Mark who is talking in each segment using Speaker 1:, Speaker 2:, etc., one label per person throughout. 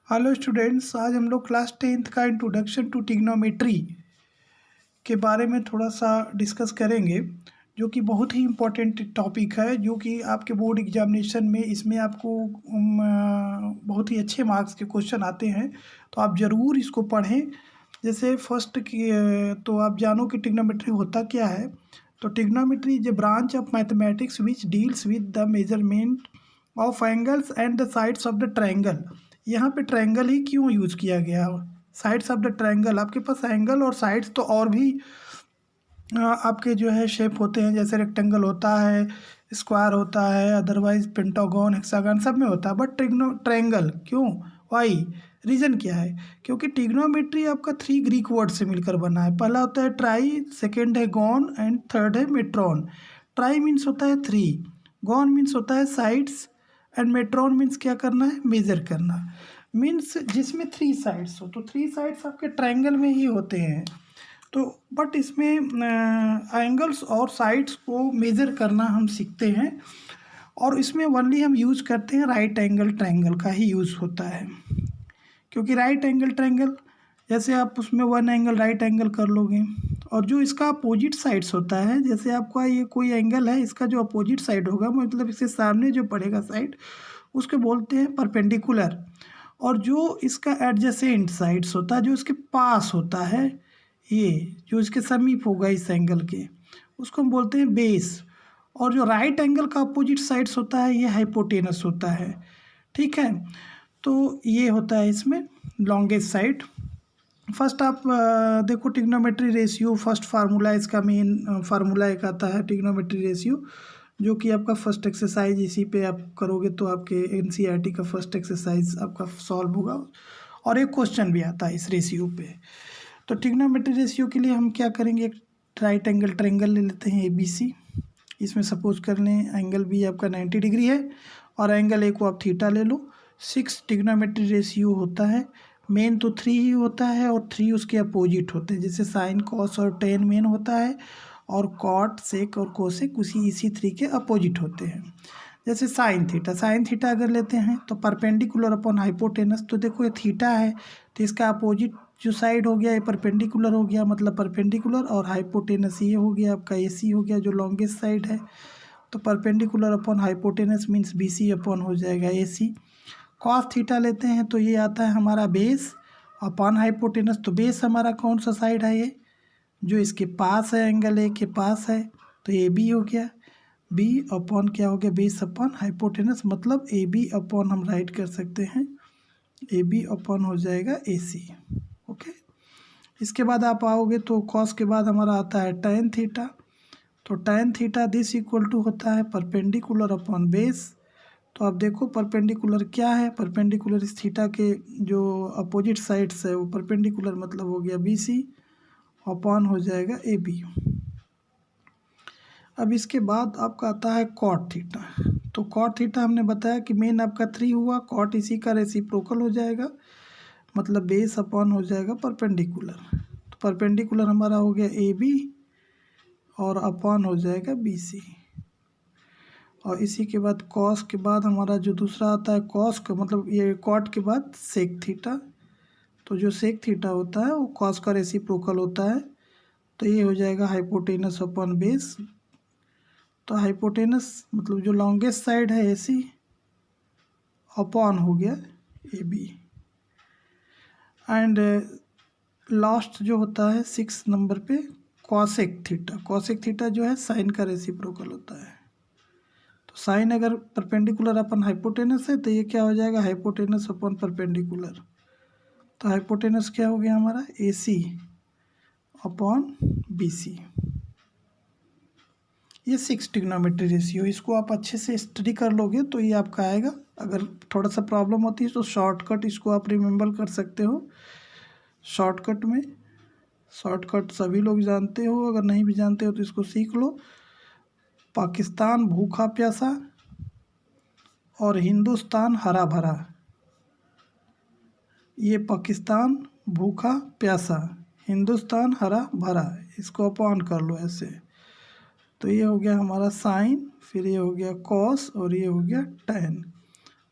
Speaker 1: Hello students, आज हम लोग क्लास 10th का इंट्रोडक्शन टू ट्रिग्नोमेट्री के बारे में थोड़ा सा डिस्कस करेंगे, जो कि बहुत ही इम्पोर्टेंट टॉपिक है, जो कि आपके बोर्ड एग्जामिनेशन में इसमें आपको बहुत ही अच्छे मार्क्स के क्वेश्चन आते हैं। तो आप ज़रूर इसको पढ़ें। जैसे फर्स्ट की तो आप जानो कि ट्रिग्नोमेट्री होता क्या है। तो trigonometry is a branch of mathematics which deals with the measurement of angles and the sides of the triangle. यहाँ पे ट्रायंगल ही क्यों यूज़ किया गया? साइड्स ऑफ द ट्रायंगल, आपके पास एंगल और साइड्स तो और भी आपके जो है शेप होते हैं, जैसे रेक्टेंगल होता है, स्क्वायर होता है, अदरवाइज पेंटागन, हेक्सागन सब में होता है, बट ट्रायंगल क्यों? वाई? रीज़न क्या है? क्योंकि ट्रिग्नोमेट्री आपका 3 ग्रीक वर्ड से मिलकर बना है। पहला होता है ट्राई, सेकेंड है गॉन एंड थर्ड है मेट्रॉन। ट्राई मीन्स होता है 3, गॉन मीन्स होता है साइड्स, एंड मेट्रॉन मीन्स क्या करना है? मेजर करना। मीन्स जिसमें 3 साइड्स हो, तो 3 साइड्स आपके ट्रायंगल में ही होते हैं। तो बट इसमें एंगल्स और साइड्स को मेज़र करना हम सीखते हैं, और इसमें ओनली हम यूज़ करते हैं राइट एंगल ट्रायंगल का ही यूज़ होता है। क्योंकि राइट एंगल ट्रायंगल, जैसे आप उसमें 1 एंगल राइट एंगल कर लोगे, और जो इसका अपोजिट साइड्स होता है, जैसे आपका ये कोई एंगल है, इसका जो अपोजिट साइड होगा, मतलब इसके सामने जो पड़ेगा साइड, उसको बोलते हैं परपेंडिकुलर। और जो इसका एडजेसेंट साइड्स होता है, जो इसके पास होता है, ये जो इसके समीप होगा इस एंगल के, उसको हम बोलते हैं बेस। और जो राइट एंगल का अपोजिट साइड्स होता है, ये हाइपोटेनस होता है। ठीक है, तो ये होता है इसमें लॉन्गेस्ट साइड। फर्स्ट आप देखो ट्रिग्नोमेट्री रेशियो, फर्स्ट फार्मूला इसका मेन फार्मूला एक आता है ट्रिग्नोमेट्री रेशियो, जो कि आपका फर्स्ट एक्सरसाइज इसी पे आप करोगे तो आपके एनसीईआरटी का फर्स्ट एक्सरसाइज आपका सॉल्व होगा, और एक क्वेश्चन भी आता है इस रेशियो पे। तो ट्रिग्नोमेट्री रेशियो के लिए हम क्या करेंगे, एक राइट एंगल ट्रायंगल ले लेते हैं ABC। इसमें सपोज कर लें एंगल बी आपका 90 डिग्री है, और एंगल ए को आप थीटा ले लो। 6 ट्रिग्नोमेट्री रेशियो होता है। मेन तो 3 ही होता है, और 3 उसके अपोजिट होते हैं, जैसे साइन, कॉस और टेन मेन होता है, और कॉट, सेक और कोसेक इसी 3 के अपोजिट होते हैं। जैसे साइन थीटा अगर लेते हैं तो परपेंडिकुलर अपॉन हाइपोटेनस, तो देखो ये थीटा है, तो इसका अपोजिट जो साइड हो गया ये परपेंडिकुलर हो गया, मतलब परपेंडिकुलर, और हाइपोटेनस ये हो गया आपका AC हो गया, जो लॉन्गेस्ट साइड है। तो perpendicular upon hypotenuse means BC upon हो जाएगा AC। कॉस थीटा लेते हैं तो ये आता है हमारा बेस अपॉन हाइपोटेनस। तो बेस हमारा कौन सा साइड है? ये जो इसके पास है, एंगल ए के पास है, तो ये B हो गया। B अपॉन क्या हो गया? बेस अपॉन हाइपोटेनस, मतलब AB अपॉन हम राइट कर सकते हैं, AB अपॉन हो जाएगा AC। ओके, इसके बाद आप आओगे तो कॉस के बाद हमारा आता है tan थीटा। तो tan theta this equal to होता है परपेंडिकुलर अपॉन बेस। तो आप देखो परपेंडिकुलर क्या है, परपेंडिकुलर इस थीटा के जो अपोजिट साइड्स है वो परपेंडिकुलर, मतलब हो गया BC अपॉन हो जाएगा AB। अब इसके बाद आपका आता है कॉट थीटा। तो कॉट थीटा हमने बताया कि मेन आपका 3 हुआ, कॉट इसी का रेसिप्रोकल हो जाएगा, मतलब बेस अपॉन हो जाएगा परपेंडिकुलर। तो परपेंडिकुलर हमारा हो गया AB, और अपॉन हो जाएगा BC। और इसी के बाद कॉस के बाद हमारा जो दूसरा आता है कॉस का, मतलब ये कॉट के बाद सेक थीटा। तो जो सेक थीटा होता है वो कॉस का रेसिप्रोकल होता है, तो ये हो जाएगा हाइपोटेनस अपॉन बेस। तो हाइपोटेनस मतलब जो लॉन्गेस्ट साइड है AC अपॉन हो गया AB। एंड लास्ट जो होता है 6 नंबर पे कॉसेक थीटा। कॉसेक थीटा जो है साइन का रेसिप्रोकल होता है। तो साइन अगर परपेंडिकुलर अपन हाइपोटेनस है तो ये क्या हो जाएगा? Hypotenuse upon perpendicular. तो हाइपोटेनस क्या हो गया हमारा? AC upon BC। ये 6 ट्रिग्नोमेट्री रेशियो, इसको आप अच्छे से स्टडी कर लोगे तो ये आपका आएगा। अगर थोड़ा सा प्रॉब्लम होती है तो शॉर्टकट इसको आप रिमेंबर कर सकते हो। शॉर्टकट में, शॉर्टकट सभी लोग जानते हो, अगर नहीं भी जानते हो तो इसको सीख लो। पाकिस्तान भूखा प्यासा और हिंदुस्तान हरा भरा। ये पाकिस्तान भूखा प्यासा, हिंदुस्तान हरा भरा, इसको अपॉन कर लो ऐसे। तो ये हो गया हमारा साइन, फिर ये हो गया कॉस, और ये हो गया टैन।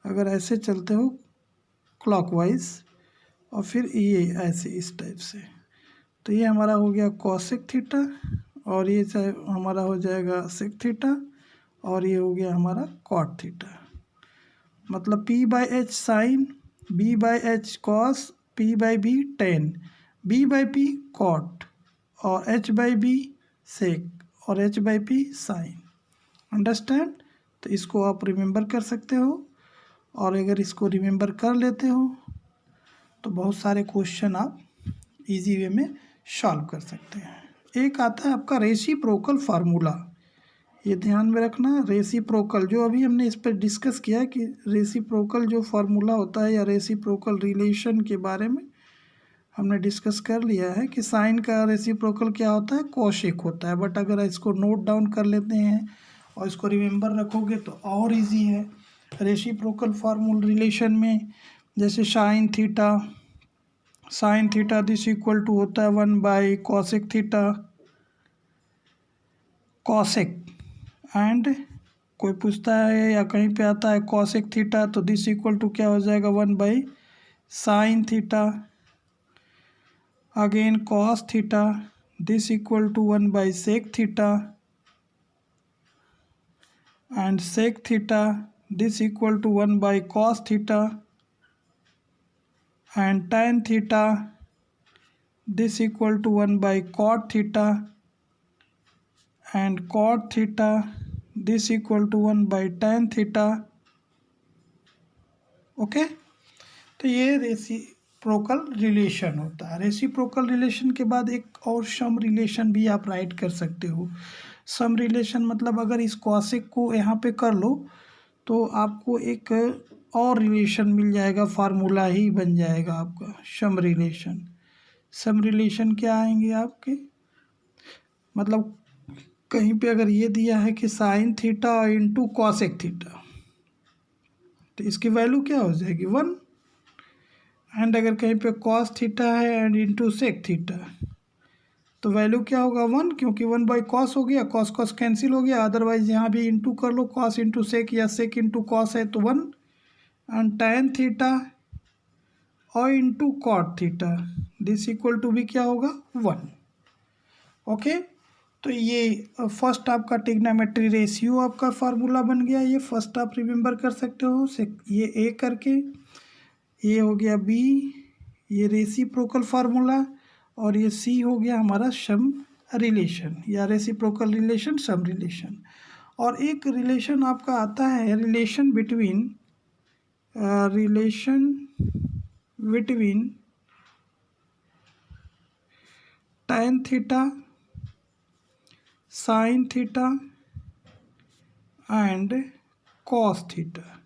Speaker 1: अगर ऐसे चलते हो क्लॉकवाइज और फिर ये ऐसे इस टाइप से। तो ये हमारा हो गया कॉसेक थीटा और ये हमारा हो जाएगा सेक थीटा और ये हो गया हमारा कॉट थीटा। मतलब P by H sine, B by H cos, P by B tan, B by P cot और H बाई बी सेक और H by P sine. Understand? तो इसको आप रिमेंबर कर सकते हो और अगर इसको रिमेंबर कर लेते हो तो बहुत सारे क्वेश्चन आप इजी वे में सॉल्व कर सकते हैं। एक आता है आपका रेसिप्रोकल फार्मूला, ये ध्यान में रखना। रेसिप्रोकल जो अभी हमने इस पर डिस्कस किया कि रेसिप्रोकल जो फार्मूला होता है या रेसिप्रोकल रिलेशन के बारे में हमने डिस्कस कर लिया है कि साइन का रेसिप्रोकल क्या होता है, कोसेक होता है। बट अगर इसको नोट डाउन कर लेते हैं और इसको रिमेंबर रखोगे तो और इजी है। रेसिप्रोकल फार्मूला रिलेशन में जैसे sine theta this equal to होता है 1 by cosec theta cosec, and कोई पूछता है या कहीं पे आता है कॉसेक थीटा तो दिस इक्वल टू क्या हो जाएगा 1 by sine theta, again cos theta this equal to 1 by sec theta and sec theta this equal to 1 by cos theta and tan theta this equal to 1 by cot theta and cot theta this equal to 1 by tan theta। Okay, तो ये reciprocal relation होता है। Reciprocal relation के बाद एक और सम relation भी आप राइट कर सकते हो। सम रिलेशन मतलब अगर इस कॉसेक को यहाँ पे कर लो तो आपको एक और रिलेशन मिल जाएगा, फार्मूला ही बन जाएगा आपका सम रिलेशन। सम रिलेशन क्या आएंगे आपके, मतलब कहीं पे अगर ये दिया है कि sine theta into cosec theta तो इसकी वैल्यू क्या हो जाएगी 1, एंड अगर कहीं पे कॉस थीटा है एंड इंटू सेक थीटा तो वैल्यू क्या होगा 1, क्योंकि 1 बाई कॉस हो गया, कॉस कॉस कैंसिल हो गया। अदरवाइज यहाँ भी इंटू कर लो, कॉस इंटू सेक या सेक इंटू कॉस है तो 1, एंड tan थीटा और into cot theta this equal to भी क्या होगा 1। ओके, तो ये फर्स्ट आपका ट्रिग्नोमेट्री रेशियो आपका फार्मूला बन गया। ये फर्स्ट आप रिमेंबर कर सकते हो ये ए करके, ये हो गया बी, ये रेसिप्रोकल फार्मूला, और ये सी हो गया हमारा सम रिलेशन या रेसिप्रोकल रिलेशन सम रिलेशन। और एक रिलेशन आपका आता है relation between tan theta sine theta and cos theta.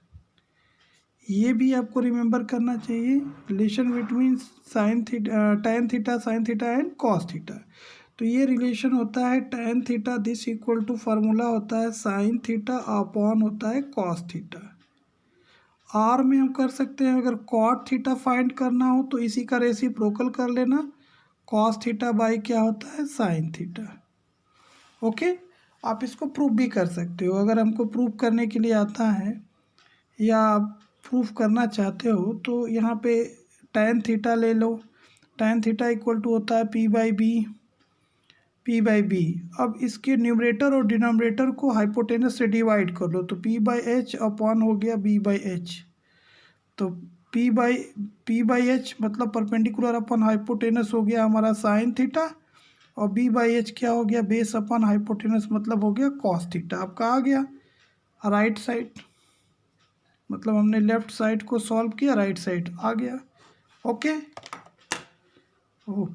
Speaker 1: ये भी आपको रिमेंबर करना चाहिए, relation between tan theta sine theta and cos theta. तो ये रिलेशन होता है tan theta this equal to formula होता है साइन थीटा अपॉन होता है कॉस थीटा। आर में हम कर सकते हैं, अगर कॉट थीटा फाइंड करना हो तो इसी का रेसिप्रोकल कर लेना, कॉस थीटा बाई क्या होता है साइन थीटा। ओके, आप इसको प्रूफ भी कर सकते हो। अगर हमको प्रूफ करने के लिए आता है या आप प्रूफ करना चाहते हो तो यहाँ पे tan थीटा ले लो। tan थीटा इक्वल टू होता है P बाई बी। अब इसके न्यूमरेटर और डिनोमिनेटर को हाइपोटेनस से डिवाइड कर लो तो P बाई एच अपॉन हो गया B बाई एच। तो P बाई एच मतलब परपेंडिकुलर अपॉन हाइपोटेनस हो गया हमारा साइन थीटा, और B बाई एच क्या हो गया बेस अपॉन हाइपोटेनस मतलब हो गया कॉस थीटा। आपका आ गया राइट साइड, मतलब हमने लेफ्ट साइड को सॉल्व किया, राइट साइड आ गया। Okay okay.